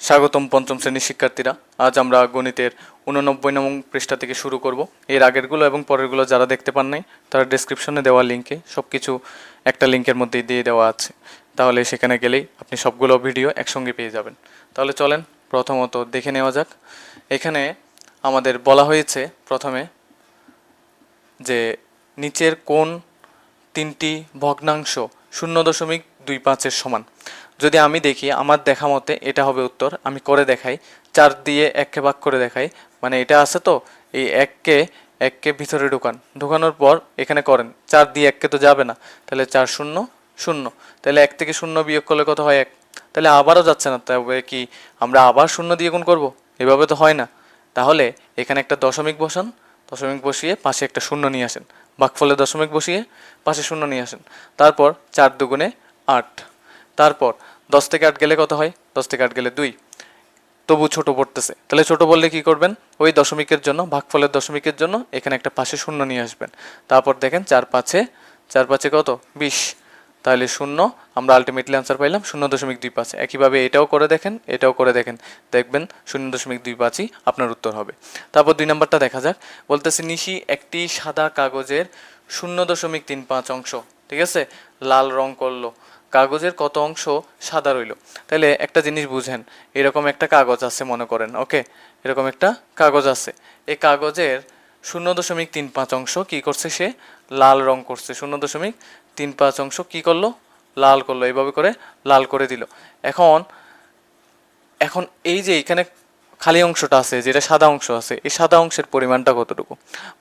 স্বাগতম পঞ্চম শ্রেণীর শিক্ষার্থীরা। আজ আমরা গণিতের 89 নং পৃষ্ঠা থেকে শুরু করব। এর আগেরগুলো এবং পরেরগুলো যারা দেখতে পান নাই তারা ডেসক্রিপশনে দেওয়া লিঙ্কে সব কিছু একটা লিঙ্কের মধ্যে দিয়ে দেওয়া আছে, তাহলে সেখানে গেলেই আপনি সবগুলো ভিডিও একসঙ্গে পেয়ে যাবেন। তাহলে চলেন প্রথমত দেখে নেওয়া যাক। এখানে আমাদের বলা হয়েছে প্রথমে যে নিচের কোন তিনটি ভগ্নাংশ 0.25-এর সমান। যদি আমি দেখি, আমার দেখা মতে এটা হবে উত্তর। আমি করে দেখাই, 4 দিয়ে 1কে ভাগ করে দেখাই। মানে এটা আছে তো, এই এককে ভিতরে ঢুকানোর পর এখানে করেন, 4 দিয়ে 1কে তো যাবে না, তাহলে 4 শূন্য শূন্য, তাহলে 1 থেকে 0 বিয়োগ করলে কত হয় 1, তাহলে আবারও যাচ্ছে না, তবে কি আমরা আবার 0 দিয়ে গুণ করব? এভাবে তো হয় না। তাহলে এখানে একটা দশমিক বসান, দশমিক বসিয়ে পাশে একটা শূন্য নিয়ে আসেন, ভাগফলে দশমিক বসিয়ে পাশে শূন্য নিয়ে আসেন। তারপর 4 দুগুণে 8, তারপর 10 থেকে 8 গেলে কত হয়? 10 থেকে 8 গেলে 2, তবু ছোট পড়তেছে। তাহলে ছোট বললে কি করবেন? ওই দশমিকের জন্য, ভাগফলের দশমিকের জন্য এখানে একটা পাশে শূন্য নিয়ে আসবেন। তারপর দেখেন 4 পাঁচে কত? 20, তাহলে শূন্য। আমরা আলটিমেটলি আনসার পাইলাম 0.25। একইভাবে এটাও করে দেখেন, এটাও করে দেখেন, দেখবেন 0.25ই আপনার উত্তর হবে। তারপর 2 নম্বরটা দেখা যাক। বলতেছে নিশি একটি সাদা কাগজের 0.35 অংশ, ঠিক আছে, লাল রং করলো। কাগজের কত অংশ সাদা রইল? তাহলে একটা জিনিস বুঝেন, এরকম একটা কাগজ আছে মনে করেন, ওকে, এরকম একটা কাগজ আছে। এই কাগজের 0.35 অংশ কি করছে? সে লাল রং করছে। 0.35 অংশ কি করলো? লাল করলো। এইভাবে করে লাল করে দিল। এখন এখন এই যে এখানে খালি অংশটা আছে, যেটা সাদা অংশ আছে, এই সাদা অংশের পরিমাণটা কতটুকু?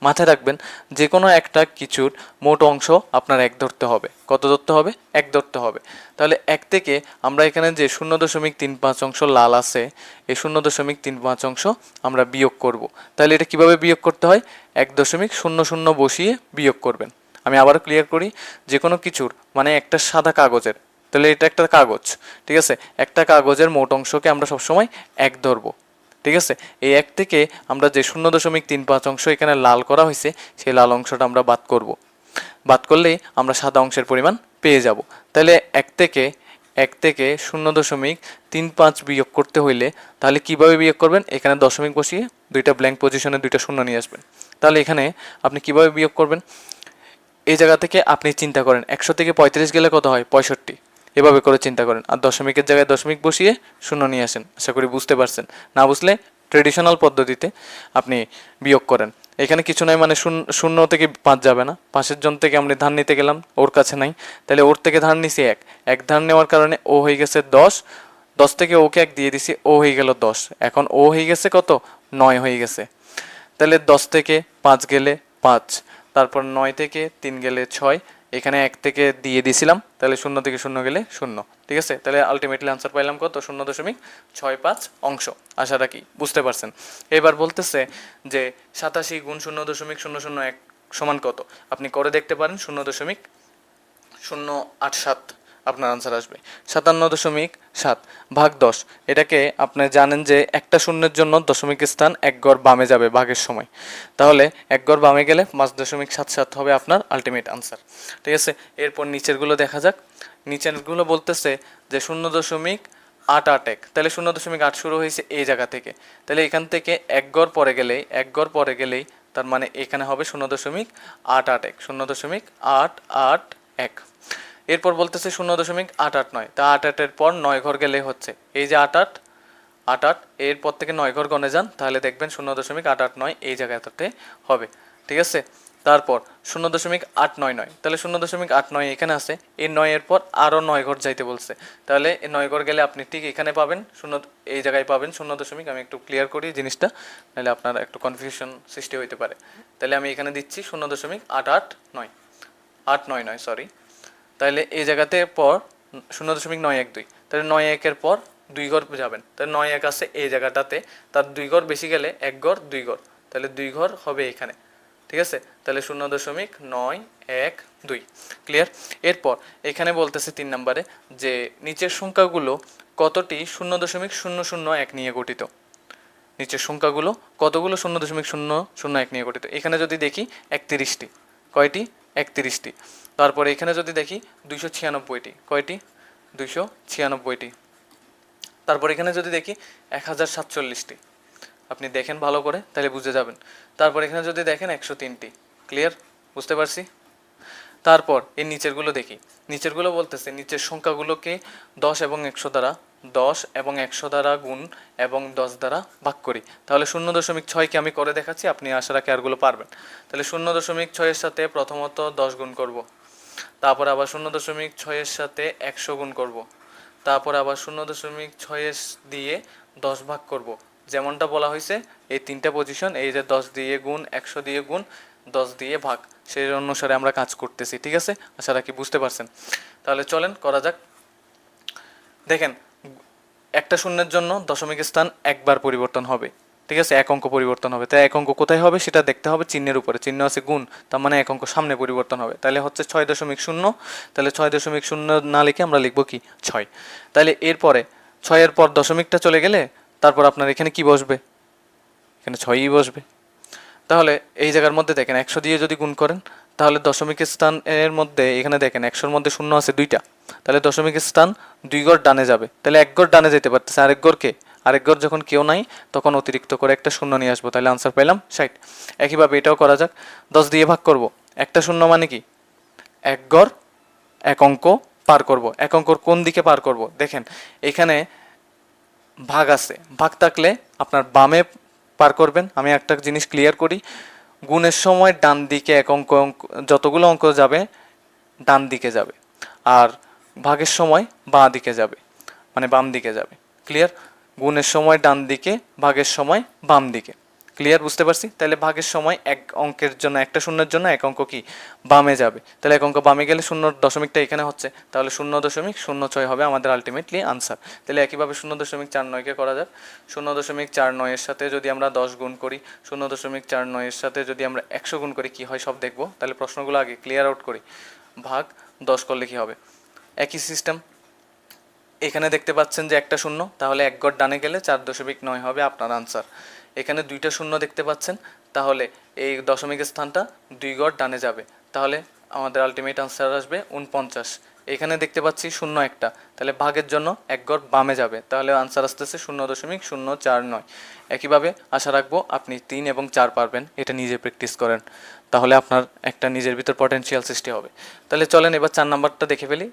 মাথায় রাখবেন, যে কোনো একটা কিছুর মোট অংশ আপনার 1 ধরতে হবে। কত ধরতে হবে? 1 ধরতে হবে। তাহলে 1 থেকে আমরা এখানে যে 0.35 অংশ লাল আছে, এই 0.35 অংশ আমরা বিয়োগ করব। তাহলে এটা কিভাবে বিয়োগ করতে হয়? 1.00 বসিয়ে বিয়োগ করবেন। আমি আবার ক্লিয়ার করি, যে কোনো কিছুর মানে একটা সাদা কাগজের, তাহলে এটা একটা কাগজ, ঠিক আছে, একটা কাগজের মোট অংশকে আমরা সবসময় 1 ধরবো, ঠিক আছে। এই 1 থেকে আমরা যে 0.35 অংশ এখানে লাল করা হয়েছে, সেই লাল অংশটা আমরা বাদ করব। বাদ করলেই আমরা সাদা অংশের পরিমাণ পেয়ে যাব। তাহলে 1 থেকে 0.35 বিয়োগ করতে হইলে তাহলে কিভাবে বিয়োগ করবেন? এখানে দশমিক বসিয়ে দুইটা ব্ল্যাঙ্ক পজিশনে দুইটা শূন্য নিয়ে আসবেন। তাহলে এখানে আপনি কিভাবে বিয়োগ করবেন? এই জায়গা থেকে আপনি চিন্তা করেন, 100 থেকে 35 গেলে কত হয়? 65। এভাবে করে চিন্তা করেন, আর দশমিকের জায়গায় দশমিক বসিয়ে শূন্য নিয়ে আসেন। আশা করি বুঝতে পারছেন। না বুঝলে ট্রেডিশনাল পদ্ধতিতে আপনি বিয়োগ করেন। এখানে কিছু নাই, মানে শূন্য থেকে 5 যাবে না। 5-এর জন থেকে আমরা ধার নিতে গেলাম, ওর কাছে নাই, তাহলে ওর থেকে ধার নিছি 1 ধার নেওয়ার কারণে ও হয়ে গেছে 10, 10 থেকে ওকে 1 দিয়ে দিছি, ও হয়ে গেল 10। এখন ও হয়ে গেছে কত? 9 হয়ে গেছে। তাহলে 10 থেকে 5 গেলে 5, তারপর 9 থেকে 3 গেলে 6, এখানে 1 থেকে দিয়ে দিয়েছিলাম, তাহলে 0 থেকে 0 গেলে 0, ঠিক আছে। তাহলে আলটিমেটলি আনসার পাইলাম কত? 0.65 অংশ। আশা রাখি বুঝতে পারছেন। এবার বলতেছে যে 87 গুণ 0.001 সমান কত? আপনি করে দেখতে পারেন, 0.087 আপনার আনসার আসবে। 57.7 ভাগ 10, এটাকে আপনি জানেন যে একটা শূন্যের জন্য দশমিক স্থান 1 ঘর বামে যাবে ভাগের সময়। তাহলে 1 ঘর বামে গেলে 5.77 হবে আপনার আলটিমেট আনসার, ঠিক আছে। এরপর নিচেরগুলো দেখা যাক। নিচেরগুলো বলতেছে যে 0.881, তাহলে 0.8 শুরু হয়েছে এই জায়গা থেকে, তাহলে এখান থেকে 1 ঘর পরে গেলেই তার মানে এখানে হবে 0.881, 0.881। এরপর বলতেছে 0.889, তা 8-8-এর পর 9 ঘর গেলে হচ্ছে এই যে 8-8, এরপর থেকে 9 ঘর গণে যান, তাহলে দেখবেন 0.889 এই জায়গাটাতে হবে, ঠিক আছে। তারপর 0.899, তাহলে 0.89 এখানে আছে, এই 9-এর পর আরও 9 ঘর যাইতে বলছে, তাহলে এই 9 ঘর গেলে আপনি ঠিক এখানে পাবেন এই জায়গায় পাবেন 0. আমি একটু ক্লিয়ার করি জিনিসটা, নাহলে আপনার একটু কনফিউশন সৃষ্টি হইতে পারে। তাহলে আমি এখানে দিচ্ছি 0.889, 899 সরি। তাহলে এই জায়গাতে পর 0.912, তাহলে 9-1-এর পর 2 ঘর যাবেন, তাহলে 9-1 আছে এই জায়গাটাতে, তার 2 ঘর বেশি গেলে 1 ঘর 2 ঘর, তাহলে 2 ঘর হবে এখানে, ঠিক আছে। তাহলে 0.912 ক্লিয়ার। এরপর এখানে বলতেছে 3 নম্বরে যে নিচের সংখ্যাগুলো কতটি 0.001 নিয়ে গঠিত? নিচের সংখ্যাগুলো কতগুলো 0.001 নিয়ে গঠিত? এখানে যদি দেখি 31টি, কয়টি? 31টি। তারপরে এখানে যদি দেখি 296টি, কয়টি? 296টি। তারপর এখানে যদি দেখি 1047টি, আপনি দেখেন ভালো করে তাহলে বুঝে যাবেন। তারপর এখানে যদি দেখেন 103টি। ক্লিয়ার? বুঝতে পারছি। তারপর এই নিচেরগুলো দেখি, নিচেরগুলো বলতেছে নিচের সংখ্যাগুলোকে 10 এবং 100 দ্বারা 10 এবং 100 দ্বারা গুণ এবং 10 দ্বারা ভাগ করি। তাহলে 0.6কে আমি করে দেখাচ্ছি, আপনি আশা রাখি আরগুলো পারবেন। তাহলে 0.6-এর সাথে প্রথমত 10 গুণ করব, তারপর আবার 0.6-এর সাথে 100 গুণ করব, তারপর আবার 0.6 দিয়ে 10 ভাগ করব। যেমনটা বলা হয়েছে এই তিনটা পজিশন, এই যে 10 দিয়ে গুণ, 100 দিয়ে গুণ, 10 দিয়ে ভাগ, সেই অনুসারে আমরা কাজ করতেছি। ঠিক আছে, আশা রাখি বুঝতে পারছেন। তাহলে চলেন করা যাক। দেখেন, একটা শূন্যের জন্য দশমিক স্থান একবার পরিবর্তন হবে। ঠিক আছে, এক অঙ্ক পরিবর্তন হবে। তাই এক অঙ্ক কোথায় হবে সেটা দেখতে হবে চিহ্নের উপরে। চিহ্ন আছে গুণ, তার মানে এক অঙ্ক সামনে পরিবর্তন হবে। তাহলে হচ্ছে 6.0। তাহলে 6.0 না লিখে আমরা লিখবো কি 6। তাহলে এরপরে 6-এর পর দশমিকটা চলে গেলে তারপর আপনার এখানে কি বসবে? এখানে 6ই বসবে। তাহলে এই জায়গার মধ্যে দেখেন 100 দিয়ে যদি গুণ করেন তাহলে দশমিক স্থান এর মধ্যে এখানে দেখেন 100-র মধ্যে শূন্য আছে 2টা, তাহলে দশমিক স্থান 2 ঘর ডানে যাবে। তাহলে 1 ঘর ডানে যেতে পারতেছে, আরেক ঘর যখন কেউ নাই তখন অতিরিক্ত করে একটা শূন্য নিয়ে আসবো। তাহলে আনসার পেলাম 60। একইভাবে এটাও করা যাক। 10 দিয়ে ভাগ করব, একটা শূন্য মানে কি 1 ঘর এক অঙ্ক পার করব। এক অঙ্কর কোন দিকে পার করব? দেখেন এখানে ভাগ আছে, ভাগ থাকলে আপনার বামে পার করবেন। আমি একটা জিনিস ক্লিয়ার করি, গুণের সময় ডান দিকে এক অঙ্ক যতগুলো অঙ্ক যাবে ডান দিকে যাবে, আর ভাগের সময় বাঁ দিকে যাবে, মানে বাম দিকে যাবে। ক্লিয়ার? গুণের সময় ডান দিকে, ভাগের সময় বাম দিকে। ক্লিয়ার? বুঝতে পারছি। তাহলে ভাগের সময় এক অঙ্কের জন্য, একটা শূন্যের জন্য এক অঙ্ক কি বামে যাবে। তাহলে এক অঙ্ক বামে গেলে শূন্য দশমিকটা এখানে হচ্ছে, তাহলে 0.06 হবে আমাদের আলটিমেটলি আনসার। তাহলে একইভাবে 0.49কে করা যাক। 0.49-এর সাথে যদি আমরা 10 গুণ করি, 0.49-এর সাথে যদি আমরা 100 গুণ করি, কি হয় সব দেখবো। তাহলে প্রশ্নগুলো আগে ক্লিয়ার আউট করি। ভাগ 10 করলে কি হবে? একই সিস্টেম। এখানে দেখতে পাচ্ছেন যে একটা শূন্য, তাহলে এক ঘর ডানে গেলে 4.9 হবে আপনার আনসার। এখানে 2টা শূন্য দেখতে পাচ্ছেন, তাহলে এই দশমিক স্থানটা 2 ঘর ডানে যাবে, তাহলে আমাদের আলটিমেট আনসার আসবে 49। এখানে দেখতে পাচ্ছি শূন্য একটা, তাহলে ভাগের জন্য এক ঘর বামে যাবে, তাহলে আনসার আসতেছে 0.049। একইভাবে আশা রাখবো আপনি 3 এবং 4 পারবেন, এটা নিজে প্র্যাকটিস করেন, তাহলে আপনার একটা নিজের ভিতর পটেনশিয়াল সৃষ্টি হবে। তাহলে চলেন এবার 4 নাম্বারটা দেখে ফেলি।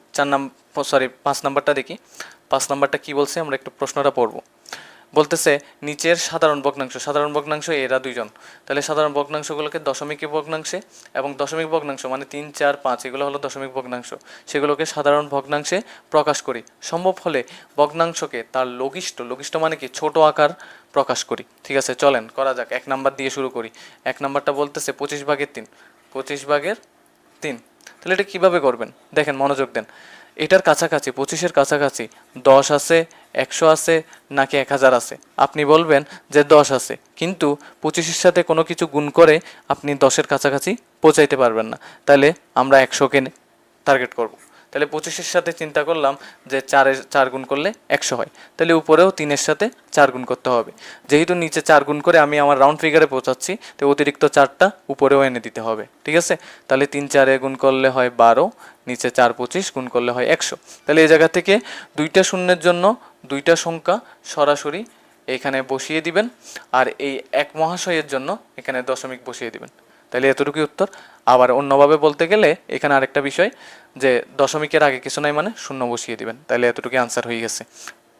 5 নাম্বারটা দেখি। 5 নাম্বারটা কি বলছে আমরা একটু প্রশ্নটা পড়ব। বলতেছে নিচের সাধারণ ভগ্নাংশ এরা দুইজন, তাহলে সাধারণ ভগ্নাংশগুলোকে দশমিক ভগ্নাংশে এবং দশমিক ভগ্নাংশ মানে 3, 4, 5 এগুলো হলো দশমিক ভগ্নাংশ, সেগুলোকে সাধারণ ভগ্নাংশে প্রকাশ করি। সম্ভব হলে ভগ্নাংশকে তার লঘিষ্ঠ মানে কি ছোট আকার প্রকাশ করি। ঠিক আছে, চলেন করা যাক। 1 নাম্বার দিয়ে শুরু করি। 1 নাম্বারটা বলতেছে 25/3। 25/3, তাহলে এটা কীভাবে করবেন দেখেন, মনোযোগ দেন। এটার কাছাকাছি 25-এর কাছাকাছি 10 আছে, 100 আছে নাকি 1000 আছে? আপনি বলবেন যে 10 আছে, কিন্তু 25-এর সাথে কোনো কিছু গুণ করে আপনি 10-এর কাছাকাছি পৌঁছাইতে পারবেন না। তাহলে আমরা 100-কে টার্গেট করব। তাহলে 25-এর সাথে চিন্তা করলাম যে 4 গুণ করলে 100 হয়, তাহলে উপরেও 3-এর সাথে 4 গুণ করতে হবে। যেহেতু নিচে 4 গুণ করে আমি আমার রাউন্ড ফিগারে পৌঁছাচ্ছি, তো অতিরিক্ত 4টা উপরেও এনে দিতে হবে। ঠিক আছে, তাহলে 3 4-এ গুণ করলে হয় 12, নিচে 4 25 গুণ করলে হয় 100। তাহলে এই জায়গা থেকে 2টা শূন্যের জন্য 2টা সংখ্যা সরাসরি এখানে বসিয়ে দিবেন, আর এই এক মহাশয়ের জন্য এখানে দশমিক বসিয়ে দিবেন। তাহলে এতটুকুই উত্তর। আবার অন্যভাবে বলতে গেলে এখানে আরেকটা বিষয় যে দশমিকের আগে কিছু নাই মানে শূন্য বসিয়ে দিবেন, তাহলে এতটুকু আনসার হয়ে গেছে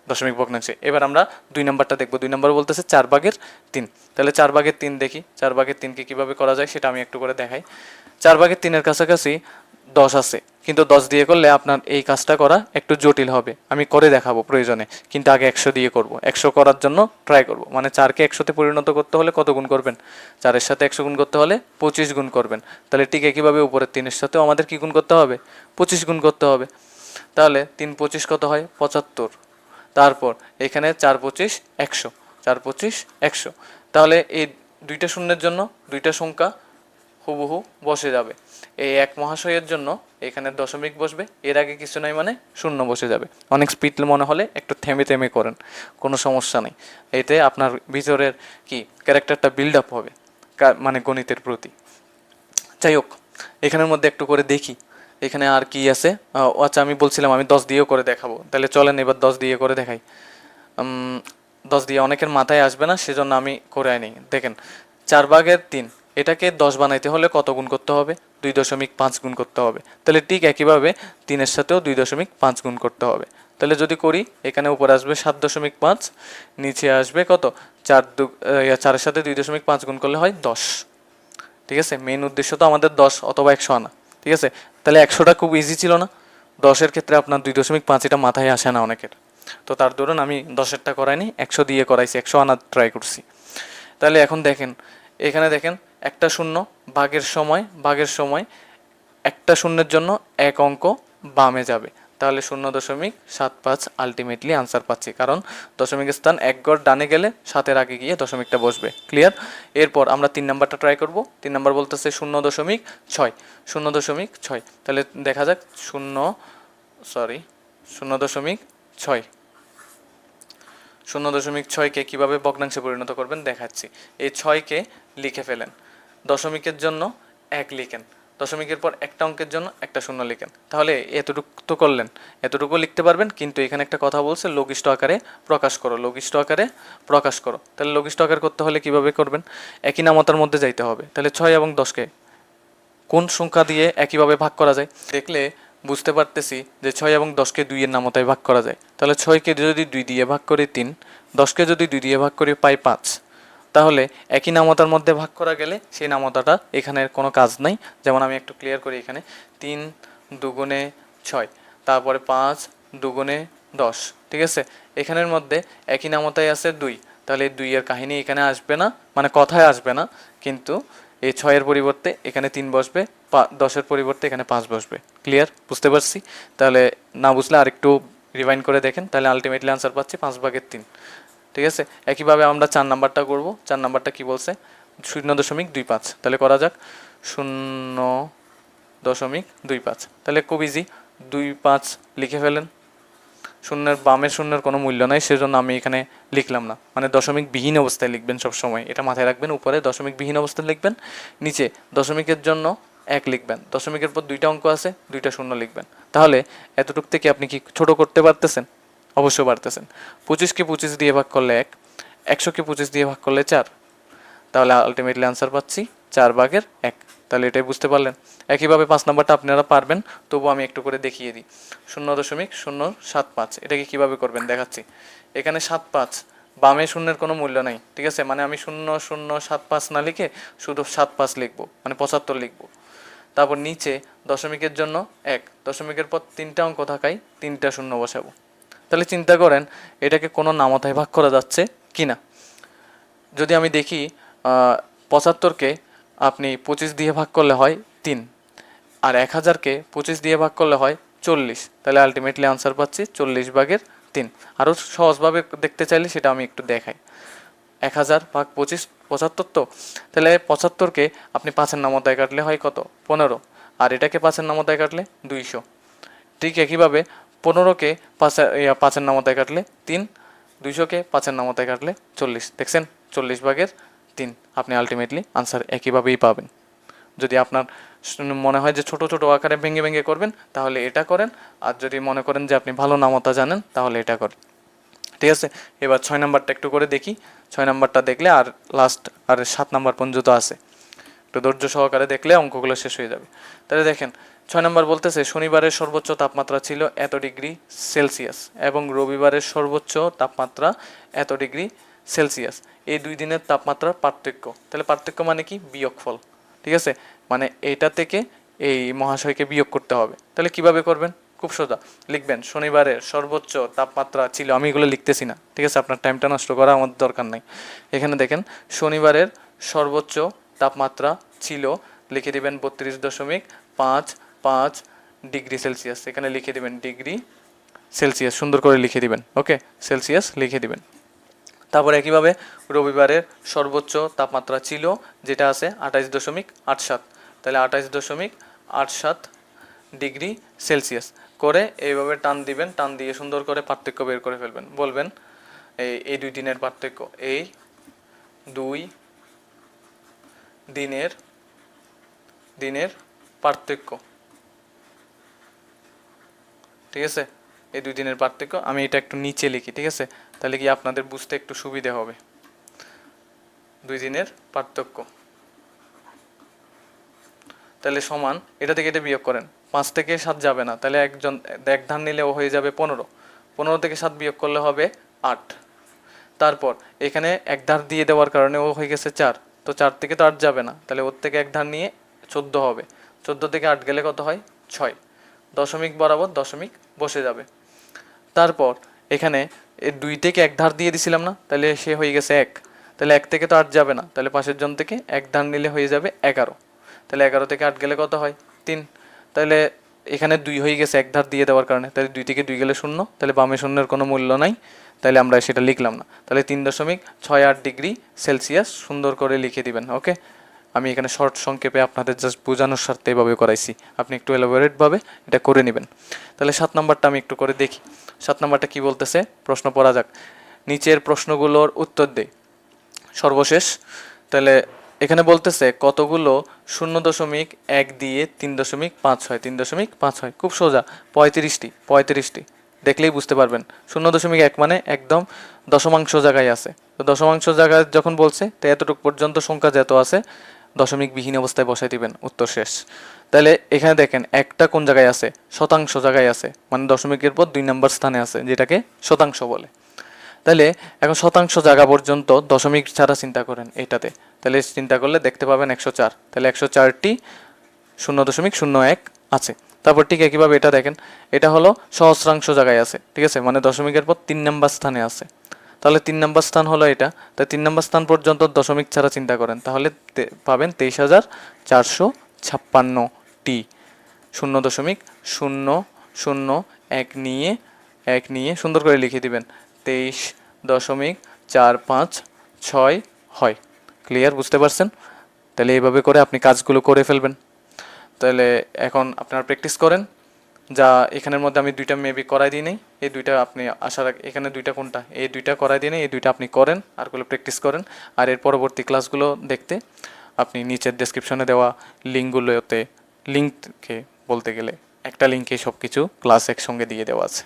দশমিক ভগ্নাংশে। এবার আমরা 2 নাম্বারটা দেখবো। 2 নাম্বার বলতেছে 4/3। তাহলে 4/3 দেখি, 4/3কে কীভাবে করা যায় সেটা আমি একটু করে দেখাই। 4/3-এর কাছাকাছি 10 আছে, কিন্তু 10 দিয়ে করলে আপনার এই কাজটা করা একটু জটিল হবে। আমি করে দেখাবো প্রয়োজনে, কিন্তু আগে 100 দিয়ে করব। 100 করার জন্য ট্রাই করব, মানে 4-কে 100-তে পরিণত করতে হলে কত গুণ করবেন? 4-এর সাথে 100 গুণ করতে হলে 25 গুণ করবেন। তাহলে ঠিক একইভাবে উপরের 3-এর সাথেও আমাদের কি গুণ করতে হবে? 25 গুণ করতে হবে। তাহলে 3 25 কত হয়? 75। তারপর এখানে 4 25 100, 4 25 100। তাহলে এই 2টা শূন্যের জন্য 2টা সংখ্যা হুবহু বসে যাবে। এই এক মহাশয়ের জন্য এখানে দশমিক বসবে, এর আগে কিছু নাই মানে শূন্য বসে যাবে। অনেক স্পিড মনে হলে একটু থেমে থেমে করেন, কোনো সমস্যা নেই। এতে আপনার ভিতরের কি ক্যারেক্টারটা বিল্ড আপ হবে, মানে গণিতের প্রতি। যাই হোক, এখানের মধ্যে একটু করে দেখি এখানে আর কি আছে। আচ্ছা, আমি বলছিলাম আমি 10 দিয়েও করে দেখাবো, তাহলে চলেন এবার 10 দিয়ে করে দেখাই। 10 দিয়ে অনেকের মাথায় আসবে না, সেজন্য আমি করে নিই। দেখেন 4/3, এটাকে 10 বানাইতে হলে কত গুণ করতে হবে? 2.5 গুণ করতে হবে। তাহলে ঠিক একইভাবে 3-এর সাথেও 2.5 গুণ করতে হবে। তাহলে যদি করি, এখানে উপরে আসবে 7.5, নিচে আসবে কত? 4-এর সাথে 2.5 গুণ করলে হয় 10। ঠিক আছে, মেইন উদ্দেশ্য তো আমাদের 10 অথবা 100 আনা। ঠিক আছে, তাহলে 100টা খুব ইজি ছিল না? 10-এর ক্ষেত্রে আপনার 2.5 এটা মাথায় আসে না অনেকের। তো তার দরুন আমি 10-এরটা করাইনি, 100 দিয়ে করাইছি, 100 আনার ট্রাই করছি। তাহলে এখন দেখেন, এখানে দেখেন একটা শূন্য, ভাগের সময় একটা শূন্যের জন্য এক অঙ্ক বামে যাবে। তাহলে 0.75 আলটিমেটলি আনসার পাচ্ছি, কারণ দশমিক স্থান এক গড় ডানে গেলে 7-এর আগে গিয়ে দশমিকটা বসবে। ক্লিয়ার? এরপর আমরা 3 নাম্বারটা ট্রাই করব। 3 নাম্বার বলতেছে 0.6, 0.6। তাহলে দেখা যাক 0.6, 0.6কে কীভাবে ভগ্নাংশে পরিণত করবেন দেখাচ্ছি। এই 6কে লিখে ফেলেন, দশমিকের জন্য 1 লিখেন, দশমিকের পর একটা অঙ্কের জন্য একটা শূন্য লিখেন। তাহলে এতটুকু তো করলেন, এতটুকু লিখতে পারবেন। কিন্তু এখানে একটা কথা বলছে, লঘিষ্ঠ আকারে প্রকাশ করো, লঘিষ্ঠ আকারে প্রকাশ করো। তাহলে লঘিষ্ঠ আকার করতে হলে কিভাবে করবেন? একই নামতার মধ্যে যাইতে হবে। তাহলে 6 এবং 10কে কোন সংখ্যা দিয়ে একইভাবে ভাগ করা যায় দেখলে বুঝতে পারতেছি যে 6 এবং 10কে 2-এর নামতায় ভাগ করা যায়। তাহলে 6কে যদি 2 দিয়ে ভাগ করি 3, 10কে যদি 2 দিয়ে ভাগ করি পাই 5। তাহলে একই নামতার মধ্যে ভাগ করা গেলে সেই নামতাটা এখানের কোনো কাজ নাই। যেমন আমি একটু ক্লিয়ার করি, এখানে 3 দুগুণে 6, তারপরে 5 দুগুণে 10। ঠিক আছে, এখানের মধ্যে একই নামতায় আছে 2, তাহলে 2-এর কাহিনী এখানে আসবে না, মানে কথায় আসবে না। কিন্তু এই 6-এর পরিবর্তে এখানে 3 বসবে, 10-এর পরিবর্তে এখানে 5 বসবে। ক্লিয়ার? বুঝতে পারছি? তাহলে না বুঝলে আরেকটু রিভাইন্ড করে দেখেন, তাহলে আলটিমেটলি আনসার পাচ্ছি 5/3। ঠিক আছে, একইভাবে আমরা 4 নাম্বারটা করব। 4 নাম্বারটা কি বলছে? 0.25। তাহলে করা যাক 0.25। তাহলে খুব ইজি, 2-5 লিখে ফেলেন। শূন্যের বামের শূন্যের কোনো মূল্য নাই, সেজন্য আমি এখানে লিখলাম না। মানে দশমিক বিহীন অবস্থায় লিখবেন সব সময়, এটা মাথায় রাখবেন। উপরে দশমিক বিহীন অবস্থায় লিখবেন, নিচে দশমিকের জন্য 1 লিখবেন, দশমিকের পর 2টা অঙ্ক আছে, 2টা শূন্য লিখবেন। তাহলে এতটুক থেকে আপনি কি ছোট করতে পারতেছেন? অবশ্যই পারতেছেন। 25কে 25 দিয়ে ভাগ করলে 1, 100কে 25 দিয়ে ভাগ করলে 4। তাহলে আলটিমেটলি আনসার পাচ্ছি 4/1। তাহলে এটাই বুঝতে পারলেন। একইভাবে 5 নাম্বারটা আপনারা পারবেন, তবু আমি একটু করে দেখিয়ে দিই। 0.075, এটাকে কিভাবে করবেন দেখাচ্ছি। এখানে 75, বামে শূন্যের কোনো মূল্য নাই। ঠিক আছে, মানে আমি 0.075 না লিখে শুধু 75 লিখবো, মানে 75 লিখবো। তারপর নিচে দশমিকের জন্য 1, দশমিকের পর 3টা অঙ্ক থাকায় 3টা শূন্য বসাবো। তাহলে চিন্তা করেন এটাকে কোনো নামতায় ভাগ করা যাচ্ছে কি না। যদি আমি দেখি 75কে আপনি 25 দিয়ে ভাগ করলে হয় 3, আর 1000কে 25 দিয়ে ভাগ করলে হয় 40। তাহলে আলটিমেটলি আনসার পাচ্ছি 40/3। আরও সহজভাবে দেখতে চাইলে সেটা আমি একটু দেখাই। 1000 ভাগ 25, 75 তো। তাহলে 75কে আপনি 5-এর নামতায় কাটলে হয় কত? 15, আর এটাকে 5-এর নামতায় কাটলে 200। ঠিক একইভাবে 15কে 5-এর নামতায় কাটলে 3, 200কে 5-এর নামতায় কাটলে 40। দেখছেন, 40/3। আপনি আলটিমেটলি আনসার একইভাবেই পাবেন। যদি আপনার মনে হয় যে ছোট ছোট আকারে ভেঙে ভেঙে করবেন, তাহলে এটা করেন। আর যদি মনে করেন যে আপনি ভালো নামতা জানেন, তাহলে এটা করেন। ঠিক আছে, এবার 6 নাম্বারটা একটু করে দেখি। 6 নাম্বারটা দেখলে আর লাস্ট আর 7 নাম্বার পর্যন্ত আছে, একটু ধৈর্য সহকারে দেখলে অঙ্কগুলো শেষ হয়ে যাবে। তাহলে দেখেন 6 নাম্বার বলতেছে শনিবারের সর্বোচ্চ তাপমাত্রা ছিল এত ডিগ্রি সেলসিয়াস এবং রবিবারের সর্বোচ্চ তাপমাত্রা এত ডিগ্রি সেলসিয়াস। এই 2 দিনের তাপমাত্রার পার্থক্য। তাহলে পার্থক্য মানে কি? বিয়োগফল। ঠিক আছে, মানে এইটা থেকে এই মহাশয়কে বিয়োগ করতে হবে। তাহলে কিভাবে করবেন? খুব সোজা, লিখবেন শনিবারের সর্বোচ্চ তাপমাত্রা ছিল, আমি এগুলো লিখতেছি না। ঠিক আছে, আপনার টাইমটা নষ্ট করা আমার দরকার নাই। এখানে দেখেন শনিবারের সর্বোচ্চ তাপমাত্রা ছিল, লিখে দিবেন 32.55 ডিগ্রি সেলসিয়াস। এখানে লিখে দিবেন ডিগ্রি সেলসিয়াস, সুন্দর করে লিখে দিবেন। ওকে, সেলসিয়াস লিখে দিবেন। তারপর একইভাবে রবিবারের সর্বোচ্চ তাপমাত্রা ছিল, যেটা আছে 28.87। তাহলে 28.87 ডিগ্রি সেলসিয়াস করে এইভাবে টান দিবেন, টান দিয়ে সুন্দর করে পার্থক্য বের করে ফেলবেন। বলবেন এই 2 দিনের পার্থক্য, এই 2 দিনের পার্থক্য। ঠিক আছে, এই 2 দিনের পার্থক্য। আমি এটা একটু নিচে লিখি, ঠিক আছে, তাহলে কি আপনাদের বুঝতে একটু সুবিধা হবে। 2 দিনের পার্থক্য, তাহলে সমান, এটা থেকে এটা বিয়োগ করেন। 5 থেকে 7 যাবে না, তাহলে এক ধার নিলে ও হয়ে যাবে 15। 15 থেকে 7 বিয়োগ করলে হবে 8। তারপর এখানে এক ধার দিয়ে দেওয়ার কারণে ও হয়ে গেছে 4, তো 4 থেকে তো 8 যাবে না, তাহলে ওর থেকে এক ধার নিয়ে 14 হবে। 14 থেকে 8 গেলে কত হয়? 6। দশমিক বরাবর দশমিক বসে যাবে। তারপর এখানে এই 2 থেকে এক ধার দিয়ে দিছিলাম না, তাহলে সে হয়ে গেছে 1। তাহলে 1 থেকে তো 8 যাবে না, তাহলে পাশের জন থেকে এক ধার নিলে হয়ে যাবে 11। তাহলে 11 থেকে 8 গেলে কত হয়? 3। তাহলে এখানে 2 হয়ে গেছে এক ধার দিয়ে দেওয়ার কারণে, তাহলে 2 থেকে 2 গেলে 0, তাহলে বামে শূন্যের কোনো মূল্য নাই, তাহলে আমরা সেটা লিখলাম না। তাহলে 3.68 ডিগ্রি সেলসিয়াস সুন্দর করে লিখে দিবেন। ওকে, আমি এখানে শর্ট সংক্ষেপে আপনাদের জাস্ট বোঝানোর স্বার্থে এভাবে করাইছি, আপনি একটু এলাবোরেটভাবে এটা করে নেবেন। তাহলে 7 নম্বরটা আমি একটু করে দেখি। 7 নম্বরটা কি বলতেছে, প্রশ্ন পড়া যাক। নিচের প্রশ্নগুলোর উত্তর দেই সর্বশেষ। তাহলে এখানে বলতেছে কতগুলো 0.1 দিয়ে 3.5 হয়, 3.5 হয়, খুব সোজা, 35টি দেখলেই বুঝতে পারবেন। 0.1 মানে একদম দশমাংশ জায়গায় আছে, তো দশমাংশ জায়গায় যখন বলছে তো এতটুকু পর্যন্ত সংখ্যা যত আছে দশমিক বিহীন অবস্থায় বসাই দিবেন, উত্তর শেষ। তাহলে এখানে দেখেন একটা কোন জায়গায় আছে? শতাংশ জায়গায় আছে, মানে দশমিকের পর 2 নম্বর স্থানে আছে, যেটাকে শতাংশ বলে। তাহলে এখন শতাংশ জায়গা পর্যন্ত দশমিক ছাড়া চিন্তা করেন এটাতে, তাহলে চিন্তা করলে দেখতে পাবেন 104। তাহলে 104টি 0.01 আছে। তারপর ঠিক একইভাবে এটা দেখেন, এটা হলো সহস্রাংশ জায়গায় আছে, ঠিক আছে, মানে দশমিকের পর 3 নম্বর স্থানে আছে। তাহলে 3 নম্বর স্থান হলো এটা, তাই 3 নম্বর স্থান পর্যন্ত দশমিক ছাড়া চিন্তা করেন, তাহলে পাবেন 23,456টি। 0.001 নিয়ে সুন্দর করে লিখে দিবেন 23.456 হয়। ক্লিয়ার, বুঝতে পারছেন? তাহলে এইভাবে করে আপনি কাজগুলো করে ফেলবেন। তাহলে এখন আপনারা প্র্যাকটিস করেন। যা এখানের মধ্যে আমি 2টা মেবি করাই দিই নেই, এই 2টা আপনি আসার আগে এখানে 2টা কোনটা, এই 2টা করাই দিই নেই, এই 2টা আপনি করেন আরগুলো প্র্যাকটিস করেন। আর এর পরবর্তী ক্লাসগুলো দেখতে আপনি নিচের ডেসক্রিপশনে দেওয়া লিঙ্কগুলোতে, লিঙ্ককে বলতে গেলে একটা লিঙ্কে সব কিছু ক্লাস একসঙ্গে দিয়ে দেওয়া আছে।